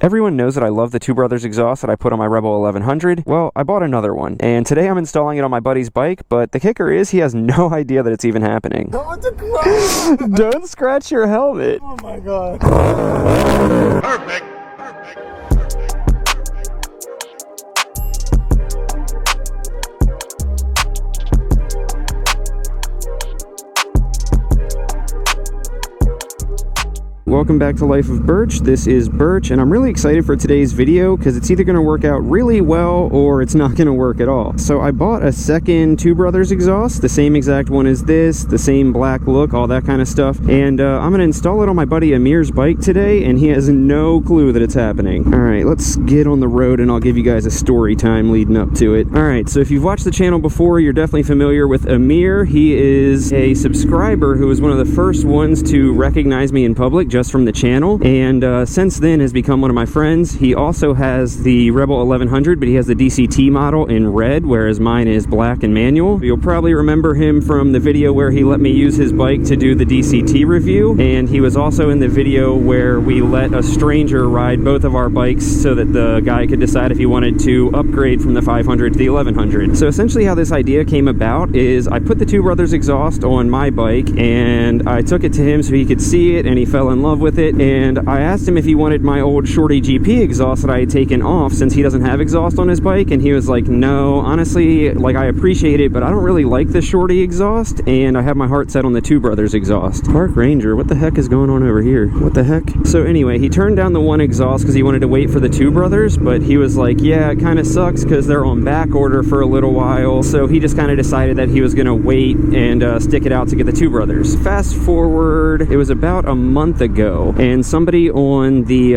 Everyone knows that I love the Two Brothers exhaust that I put on my Rebel 1100. Well, I bought another one, and today I'm installing it on my buddy's bike, but the kicker is he has no idea that it's even happening. Don't scratch your helmet. Oh my god. Perfect. Welcome back to Life of Birch. This is Birch, and I'm really excited for today's video because it's either going to work out really well or it's not going to work at all. So I bought a second Two Brothers exhaust, the same exact one as this, the same black look, all that kind of stuff, and I'm going to install it on my buddy Amir's bike today, and he has no clue that it's happening. Alright, let's get on the road and I'll give you guys a story time leading up to it. Alright, so if you've watched the channel before, you're definitely familiar with Amir. He is a subscriber who was one of the first ones to recognize me in public just from the channel, and since then has become one of my friends. He also has the Rebel 1100, but he has the DCT model in red, whereas mine is black and manual. You'll probably remember him from the video where he let me use his bike to do the DCT review, and he was also in the video where we let a stranger ride both of our bikes so that the guy could decide if he wanted to upgrade from the 500 to the 1100. So essentially how this idea came about is I put the Two Brothers exhaust on my bike, and I took it to him so he could see it, and he fell in love with it, and I asked him if he wanted my old Shorty GP exhaust that I had taken off since he doesn't have exhaust on his bike, and he was like, no, honestly, like, I appreciate it, but I don't really like the Shorty exhaust, and I have my heart set on the Two Brothers exhaust. Park Ranger, what the heck is going on over here? What the heck? So anyway, he turned down the one exhaust because he wanted to wait for the Two Brothers, but he was like, yeah, it kind of sucks because they're on back order for a little while, so he just kind of decided that he was going to wait and stick it out to get the Two Brothers. Fast forward, it was about a month ago, and somebody on the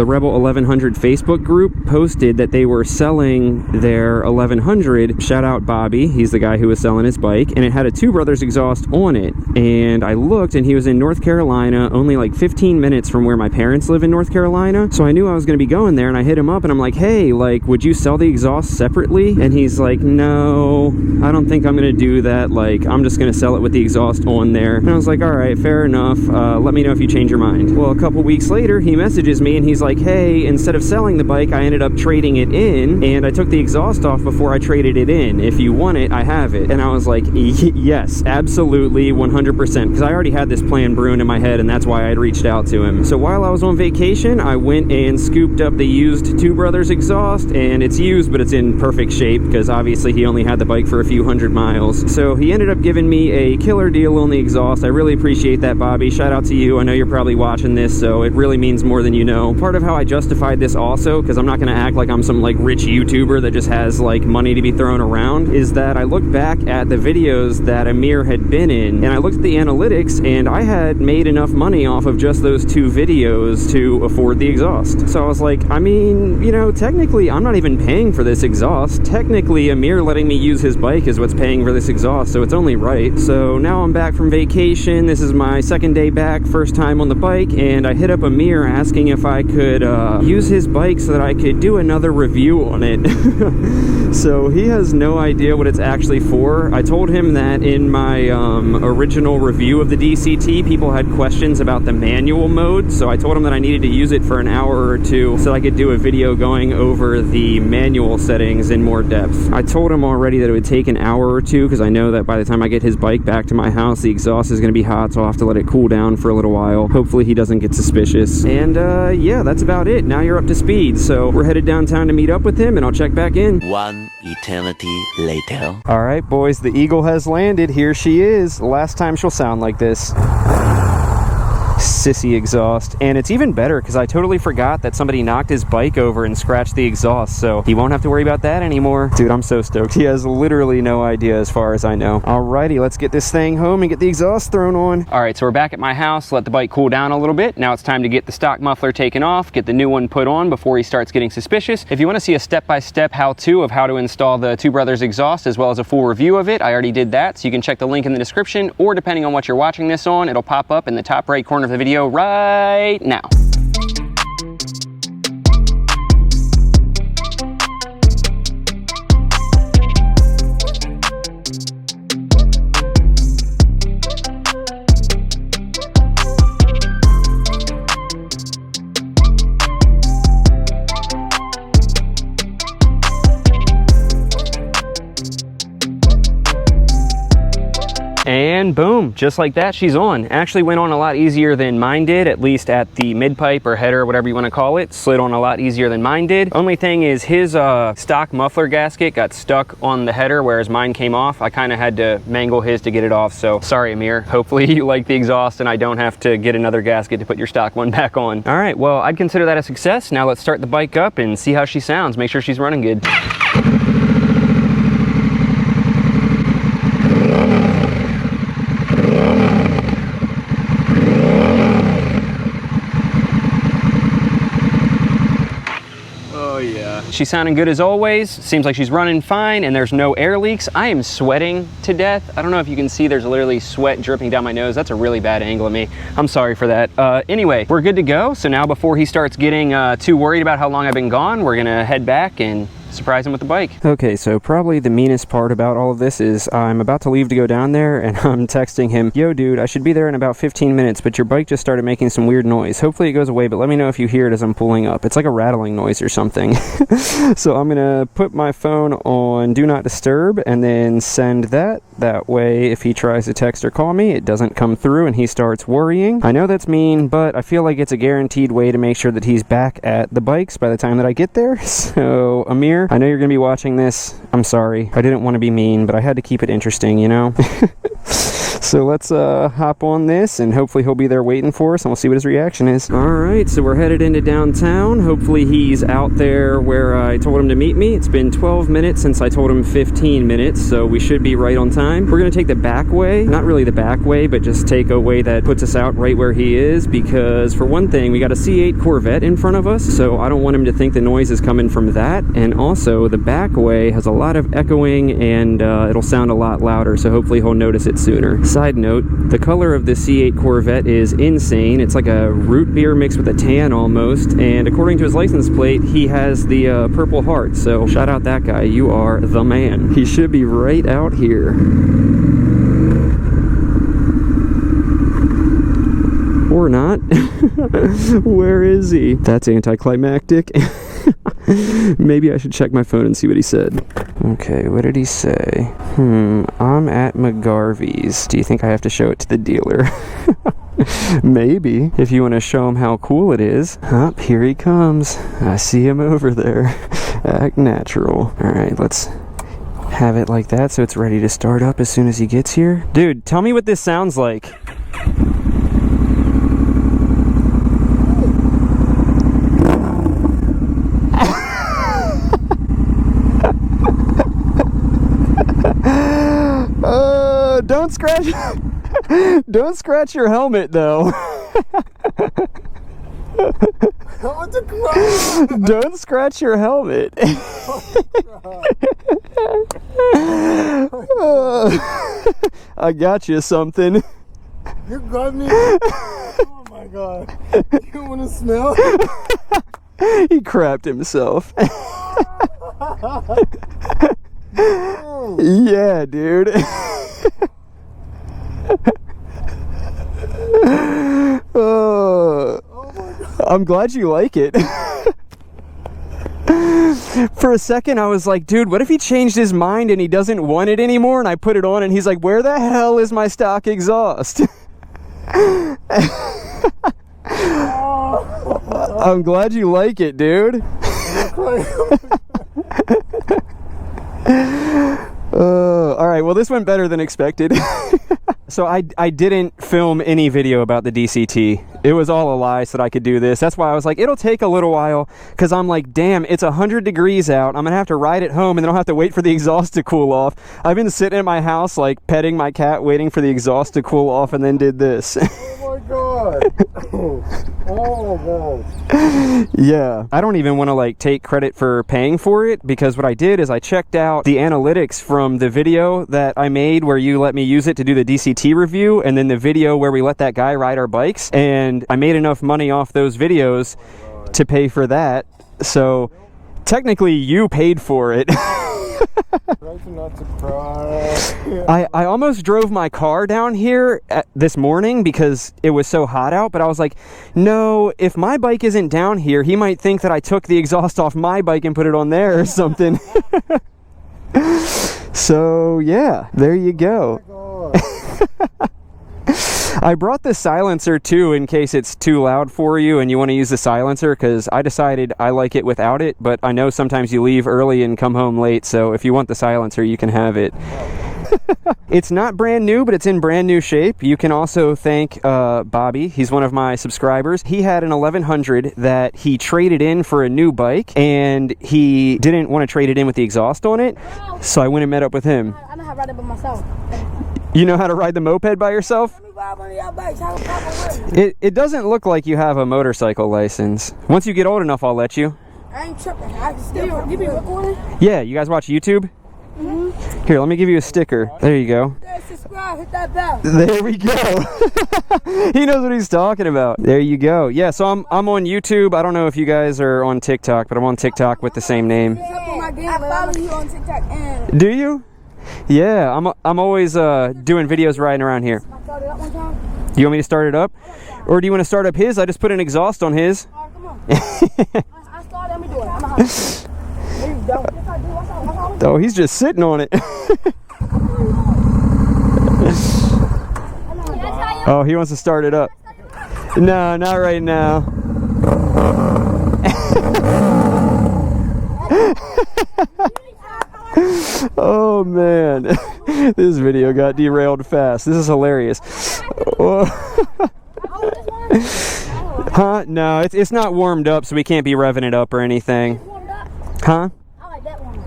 Rebel 1100 Facebook group posted that they were selling their 1100. Shout out Bobby, he's the guy who was selling his bike, and it had a Two Brothers exhaust on it, and I looked, and he was in North Carolina, only like 15 minutes from where my parents live in North Carolina, so I knew I was going to be going there, and I hit him up, and I'm like, hey, like, would you sell the exhaust separately? And he's like, no, I don't think I'm going to do that, like, I'm just going to sell it with the exhaust on there. And I was like, alright, fair enough, let me know if you change your mind. Well, a couple weeks later, he messages me and he's like, hey, instead of selling the bike, I ended up trading it in, and I took the exhaust off before I traded it in. If you want it, I have it. And I was like, yes, absolutely, 100%, because I already had this plan brewing in my head, and that's why I had reached out to him. So while I was on vacation, I went and scooped up the used Two Brothers exhaust, and it's used, but it's in perfect shape, because obviously he only had the bike for a few hundred miles. So he ended up giving me a killer deal on the exhaust. I really appreciate that, Bobby. Shout out to you. I know you're probably watching this, so it really means more than you know. Part of how I justified this also, because I'm not going to act like I'm some like rich YouTuber that just has like money to be thrown around, is that I looked back at the videos that Amir had been in, and I looked at the analytics, and I had made enough money off of just those two videos to afford the exhaust. So I was like, I mean, you know, technically I'm not even paying for this exhaust. Technically Amir letting me use his bike is what's paying for this exhaust, so it's only right. So now I'm back from vacation. This is my second day back, first time on the bike, and I hit up Amir asking if I could use his bike so that I could do another review on it. So he has no idea what it's actually for. I told him that in my original review of the DCT, people had questions about the manual mode, so I told him that I needed to use it for an hour or two so I could do a video going over the manual settings in more depth. I told him already that it would take an hour or two because I know that by the time I get his bike back to my house, the exhaust is going to be hot, so I'll have to let it cool down for a little while. Hopefully he doesn't get suspicious. And yeah, that's about it. Now you're up to speed. So we're headed downtown to meet up with him, and I'll check back in. One eternity later. Alright boys, the Eagle has landed. Here she is. Last time she'll sound like this. Sissy exhaust. And it's even better because I totally forgot that somebody knocked his bike over and scratched the exhaust, so he won't have to worry about that anymore. Dude, I'm so stoked. He has literally no idea as far as I know. Alrighty, let's get this thing home and get the exhaust thrown on. Alright, so we're back at my house. Let the bike cool down a little bit. Now it's time to get the stock muffler taken off, get the new one put on before he starts getting suspicious. If you want to see a step-by-step how-to of how to install the Two Brothers exhaust as well as a full review of it, I already did that, so you can check the link in the description, or depending on what you're watching this on, it'll pop up in the top right corner of the video right now. And boom, just like that, she's on. Actually went on a lot easier than mine did, at least at the mid-pipe or header, whatever you want to call it. Slid on a lot easier than mine did. Only thing is his stock muffler gasket got stuck on the header, whereas mine came off. I kind of had to mangle his to get it off, so sorry, Amir. Hopefully you like the exhaust and I don't have to get another gasket to put your stock one back on. All right, well, I'd consider that a success. Now let's start the bike up and see how she sounds. Make sure she's running good. She's sounding good as always. Seems like she's running fine and there's no air leaks. I am sweating to death. I don't know if you can see, there's literally sweat dripping down my nose. That's a really bad angle of me. I'm sorry for that. Anyway, we're good to go. So now before he starts getting too worried about how long I've been gone, we're gonna head back and surprise him with the bike. Okay, so probably the meanest part about all of this is I'm about to leave to go down there and I'm texting him, yo dude, I should be there in about 15 minutes, but your bike just started making some weird noise. Hopefully it goes away, but let me know if you hear it as I'm pulling up. It's like a rattling noise or something. So I'm gonna put my phone on do not disturb and then send that. That way if he tries to text or call me, it doesn't come through and he starts worrying. I know that's mean, but I feel like it's a guaranteed way to make sure that he's back at the bikes by the time that I get there. So Amir, I know you're gonna be watching this. I'm sorry. I didn't want to be mean, but I had to keep it interesting, you know? So let's hop on this and hopefully he'll be there waiting for us and we'll see what his reaction is. All right, so we're headed into downtown. Hopefully he's out there where I told him to meet me. It's been 12 minutes since I told him 15 minutes, so we should be right on time. We're gonna take the back way, not really the back way, but just take a way that puts us out right where he is, because for one thing, we got a C8 Corvette in front of us, so I don't want him to think the noise is coming from that. And also the back way has a lot of echoing and it'll sound a lot louder, so hopefully he'll notice it sooner. Side note, the color of the C8 Corvette is insane. It's like a root beer mixed with a tan almost, and according to his license plate, he has the Purple Heart, so shout out that guy. You are the man. He should be right out here. Or not. Where is he? That's anticlimactic. Maybe I should check my phone and see what he said. Okay, what did he say? I'm at McGarvey's. Do you think I have to show it to the dealer? Maybe, if you want to show him how cool it is. Up, here he comes. I see him over there. Act natural. Alright, let's have it like that so it's ready to start up as soon as he gets here. Dude, tell me what this sounds like. Don't scratch. Don't scratch your helmet, though. Don't scratch your helmet. I got you something. You got me. Oh my god. You want to smell? He crapped himself. Yeah, dude. Oh my god. I'm glad you like it. For a second I was like, dude, what if he changed his mind and he doesn't want it anymore, and I put it on and he's like, where the hell is my stock exhaust? I'm glad you like it, dude. Alright, well this went better than expected. So I didn't film any video about the DCT. It was all a lie so that I could do this. That's why I was like, it'll take a little while, because I'm like, damn, it's 100 degrees out. I'm gonna have to ride it home and then I'll have to wait for the exhaust to cool off. I've been sitting in my house like petting my cat, waiting for the exhaust to cool off, and then did this. Oh my god. Oh god. Yeah, I don't even want to like take credit for paying for it, because what I did is I checked out the analytics from the video that I made where you let me use it to do the DCT review, and then the video where we let that guy ride our bikes, and I made enough money off those videos to pay for that. So technically you paid for it. Not to cry. I almost drove my car down here this morning because it was so hot out, but I was like, no, if my bike isn't down here, he might think that I took the exhaust off my bike and put it on there or something. So yeah, there you go. Oh my god. I brought the silencer too in case it's too loud for you and you want to use the silencer, because I decided I like it without it, but I know sometimes you leave early and come home late, so if you want the silencer you can have it. It's not brand new, but it's in brand new shape. You can also thank Bobby. He's one of my subscribers. He had an 1100 that he traded in for a new bike, and he didn't want to trade it in with the exhaust on it, so I went and met up with him. I know how to ride it by myself. You know how to ride the moped by yourself? Let me ride one of y'all bikes. How the It doesn't look like you have a motorcycle license. Once you get old enough, I'll let you. I ain't tripping. I can still. You be recording? Yeah, you guys watch YouTube? Mm-hmm. Here, let me give you a sticker. There you go. Subscribe, hit that bell. There we go. He knows what he's talking about. There you go. Yeah, so I'm on YouTube. I don't know if you guys are on TikTok, but I'm on TikTok with the same name. I follow you on TikTok. And Do you? Yeah, I'm always doing videos riding around here. I started up one time. You want me to start it up? Or do you want to start up his? I just put an exhaust on his. All right, come on. I started. Let me do it. I'm a house. There you go. Yes, I do. What's up? Oh, he's just sitting on it. Oh, he wants to start it up. No, not right now. Oh man, this video got derailed fast. This is hilarious. Oh. Huh? No, it's not warmed up, so we can't be revving it up or anything. Huh? I like that one.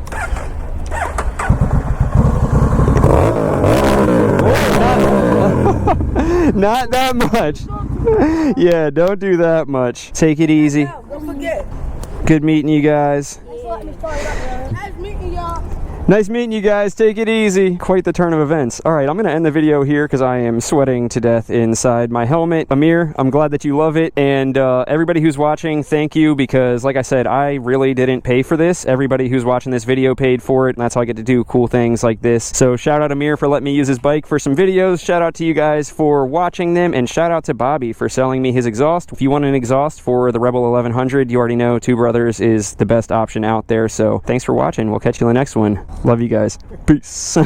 Not that much. Yeah, don't do that much. Take it easy. Don't forget. Good meeting you guys. Thanks for letting me start it up, man. Nice meeting y'all. Nice meeting you guys. Take it easy. Quite the turn of events. All right, I'm going to end the video here because I am sweating to death inside my helmet. Amir, I'm glad that you love it. And everybody who's watching, thank you, because like I said, I really didn't pay for this. Everybody who's watching this video paid for it, and that's how I get to do cool things like this. So shout out Amir for letting me use his bike for some videos. Shout out to you guys for watching them, and shout out to Bobby for selling me his exhaust. If you want an exhaust for the Rebel 1100, you already know Two Brothers is the best option out there. So thanks for watching. We'll catch you in the next one. Love you guys. Peace.